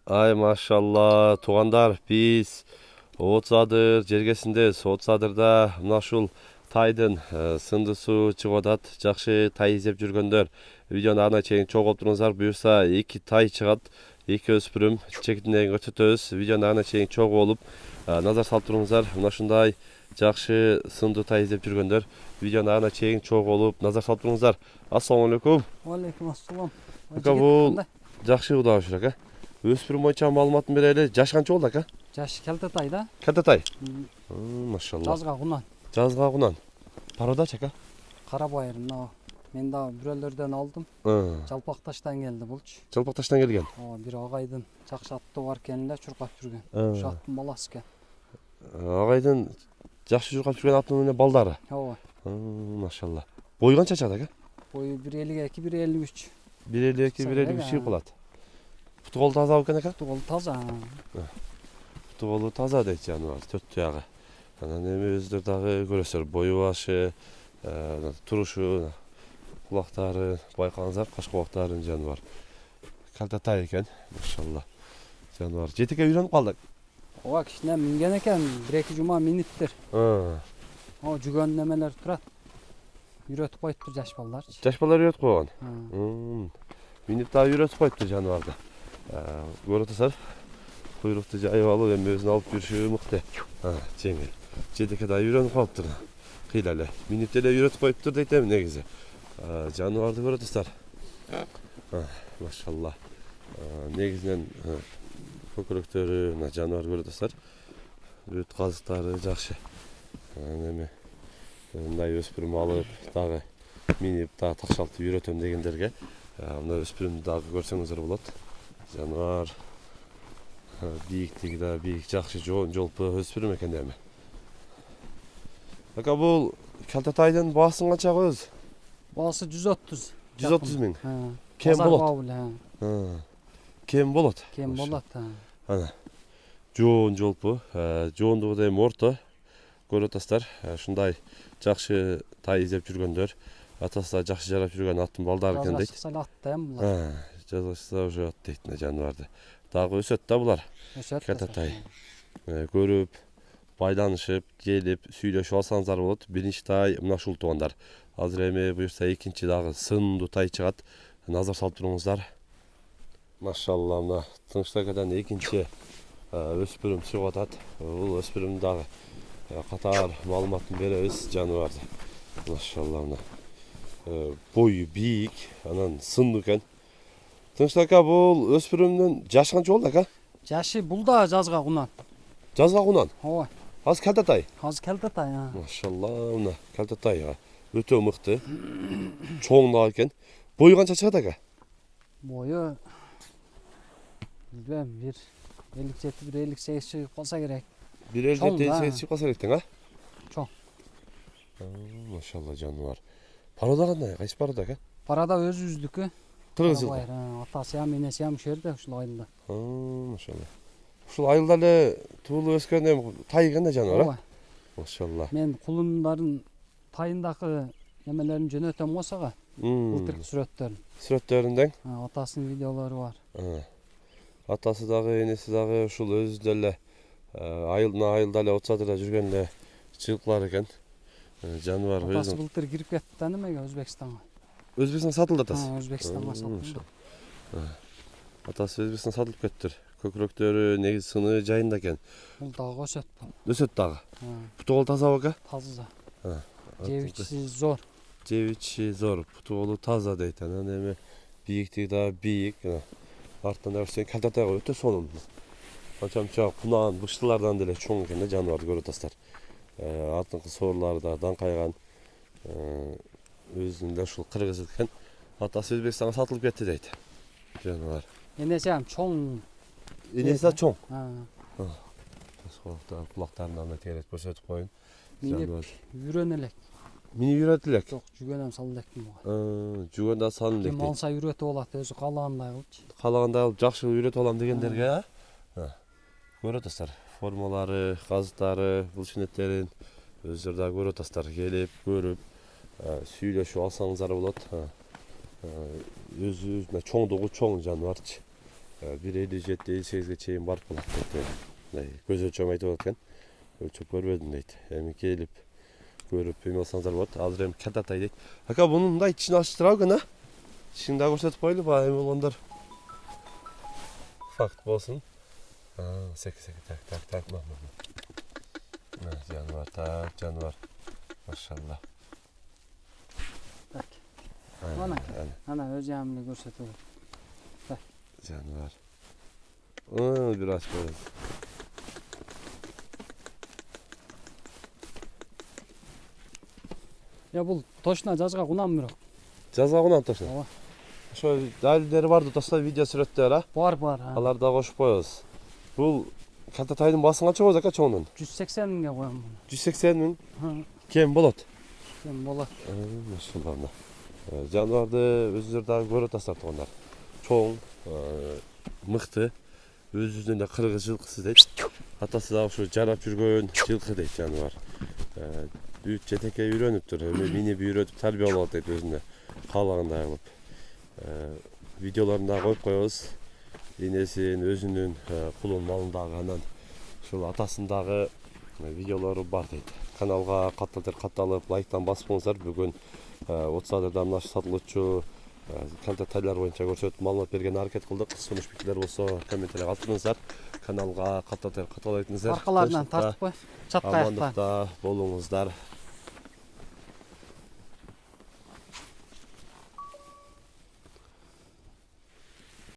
Ay maşallah tuğanдар biz Oğutsadır жергесінде Oğutsadырда мына ушул тайдын сындысу чыгып атат. Жакшы тай издеп жүргөндөр видеону ана чейин чогулуп туруңуздар. Буюрса 2 тай чыгат. 2 өспүрүм чекитинен көрсөтөбүз. Видеону ана чейин чогуу болуп назар салып туруңуздар. Мына ушундай жакшы сындуу тай издеп жүргөндөр видеону ана чейин чогуу болуп назар салып туруңуздар. Ассаламу алейкум. Алейкум ассалам. Бул жакшы удаа ушук ака. Өспүрүм боюнча маалыматын берели. Жаш канча болду ака? Жаш келтетай да. Келтетай. Машалла. Жазга кунан. Жазга кунан. Пародач ака? Карабайыр мына. Мен да бирөөлөрдөн алдым. Жалпакташтан келди булчу. Жалпакташтан келген. Бир агайдын жакшы аттуу бар экен эле чуркап жүргөн. Ушу аттын баласы экен. Агайдын жакшы чуркап жүргөн аттын эмне балдары. Ооба. Машалла. Бою канча чыгат ака? Бою 1.52, 1.53. 1.52, 1.53 болот. Путу колу таза экен ака? Путу колу таза. Путу колу таза дейт жаныбар, төрт туягы. Анан эми өздөр дагы көрөсүздөр, бою башы, турушу, кулактары байкаңыздар, каш кулактарын жаныбар. Калтатай экен, машалла. Жаныбар жетекке үйрөнүп калдык. Ооба, кичине минген экен, 1-2 жума миниптир. Жүгөн немелер турат. Үйрөтүп коюптур жаш балдар. Жаш балдар үйрөтүп койгон. Минип дагы үйрөтүп коюптур жаныбарды. Көрүп атасыздар. Куйрукту жайып алып, эми өзүн алып жүрүшү мыкты. Жеңил. Жетекке дагы үйрөнүп калыптыр. Кыйла эле. Минипте эле үйрөтүп коюптур дейт эми негизи. Жаныбарды көрүп атасыздар. Машалла. Негизинен көкүрөктөрү, мына жаныбар көрүп атасыздар. Бүт казыктары жакшы. Эми мындай өспүрүм алып, дагы минип, дагы такшалтып үйрөтөм дегендерге мына өспүрүмдү дагы көрсөңүздөр болот. Жаныбар бийиктиги да бийик, жакшы жолпу өспүрүм экен эми. Ака бул Калтатайдын баасын канча коебуз? Баасы 130. 130 миң. Кем болот. Кем болот. Кем болот. Ана. Жоон жолпу, жоондугу да эми орто. Көрүп атасыздар, ушундай жакшы тай издеп жүргөндөр, атасы да жакшы жарап жүргөн аттын балдары экен дейт. Жазгачса атта эми булар. Жазгачса уже ат дейт жаныбарды. Дагы өсөт да булар. Өсөт. Калтатай. Көрүп, байланышып, келип, сүйлөшүп алсаңыздар болот. Биринчи тай мына ушул туугандар. Азыр эми буюрса экинчи дагы сындуу тай чыгат. Назар салып туруңуздар. Машалла, мына Тынчтакадан экинчи өспүрүм чыгып атат. Бул өспүрүм дагы катар маалыматын беребиз жаныбарды. Машалла, мына бою бийик, анан сындуу экен. Тынчтака бул өспүрүмдүн жашы канча болду ака? Жашы бул да жазга кунан. Жазга кунан? Ооба. Азыр Калтатай? Азыр Калтатай. Машалла, мына Калтатай өтө мыкты. Чоң да экен. Бою канча чыгат ака? Бою билбем, 1.57, 1.58 чыгып калса керек. 1.58 чыгып калса керек тең, Чоң. Машалла жаныбар. Парода кандай? Кайсы парода ака? Парада өзүбүздүкү. Кыргыз жылда. Атасы ям, энеси ям ушул жерде, ушул айылда. Машалла. Ушул айылда эле туулуп өскөн эми тай экен да жаныбар, Машалла. Мен кулундардын тайындагы немелерин жөнөтөм косага. Былтыркы сүрөттөрүн. Сүрөттөрүндө Атасынын видеолору бар. Атасы дагы, энеси дагы ушул өзү деле айылда эле Оğutsadırda жүргөн эле чыгыклар экен. Жаныбар өзү. Атасы былтыр кирип кетти да немеге Өзбекстанга. Өзбекстанга сатылды атасы. Өзбекстанга сатылды. Атасы Өзбекстанга сатылып кеттир. Көкүрөктөрү негизи сыны жайында экен. Бул дагы өсөт. Өсөт дагы. Путу колу таза ака? Таза. Жебичи зор. Жебичи зор, путу колу таза дейт. Анан эми бийиктиги да бийик. Арттан да көрсөң Калтатайга өтө сонун. Анча кунан, быштылардан деле чоң экен да жаныбарды көрүп атасыздар. Артыңкы соорлары да даңкайган. Өзүнүн да ушул кыргыз экен. Атасы Өзбекстанга сатылып кетти дейт. Жаныбар. Энеси ham чоң. Энеси да чоң. Кулактарынан терет көрсөтүп коюн. Үйрөн элек. Мени үйрөтүп элек. Жок, жүгөн ham салып элек буга. Жүгөн да салып элек. Ким алса үйрөтүп алат, өзү каалагандай кылчу. Каалагандай кылып жакшы үйрөтүп алам дегендерге, көрүп атасыздар. Формалары, казыктары, булчунеттерин өздөрү да көрүп атасыздар. Келип, көрүп, сүйлөшүп алсаңыздар болот. Өзү чоңдугу чоң жаныбарчы. 1.57-58'ge чейин барып калат дейт. Мындай көз өлчөм айтып аткан. Өлчөп көрбөдүм дейт. Эми келип көрүп эме алсаңыздар болот. Азыр эми кататай дейт. Ака бунун мындай ичин ачтырабы экен, а? Ичин да көрсөтүп коелубу, эми болгондор факт болсун. Секи так. Жаныбар, жаныбар. Машалла. Так. Ana öz yağımını görsetiyor. Жаныбар. Бир ачып коебуз. Ya bu точно жазга кунам бирок. Жазга кунам точно. Ооба. Ошо далилдери барды, точно видео сүрөттөр, а? Бар. Аларды да кошуп коебуз. Бул кататайдын басын канча болот ака чоңдун? 180 миңге коям буну. 180 миң Ha, кем болот. Кем болот. Машалла. Жаныбарды өзүңөр дагы көрүп атасыздар туугандар. Чоң, мыкты, өзүнүн да кыргыз жылкысы дейт. Атасы да ушу жарап жүргөн жылкы дейт жаныбар. Бүт жетекке үйрөнүптүр. Эми минип үйрөтүп тарбиялап дейт өзүнө. Каалагандай кылып. Видеолорун да коюп коебуз. Энесин, өзүнүн кулун малын дагы анан ушул атасындагы видеолору бар дейт. Каналга катталып, лайктан басып коңуздар. Бүгүн 30 адырда мына сатылуучу кантатайлар боюнча көрсөтүп маалымат берген аракет кылдык. Сунуш пикирлер болсо комментарий калтырыңыздар. Каналга катталып айтыңыздар. Аркаларынан тартып кой. Чатка аякта. Амандыкта болуңуздар.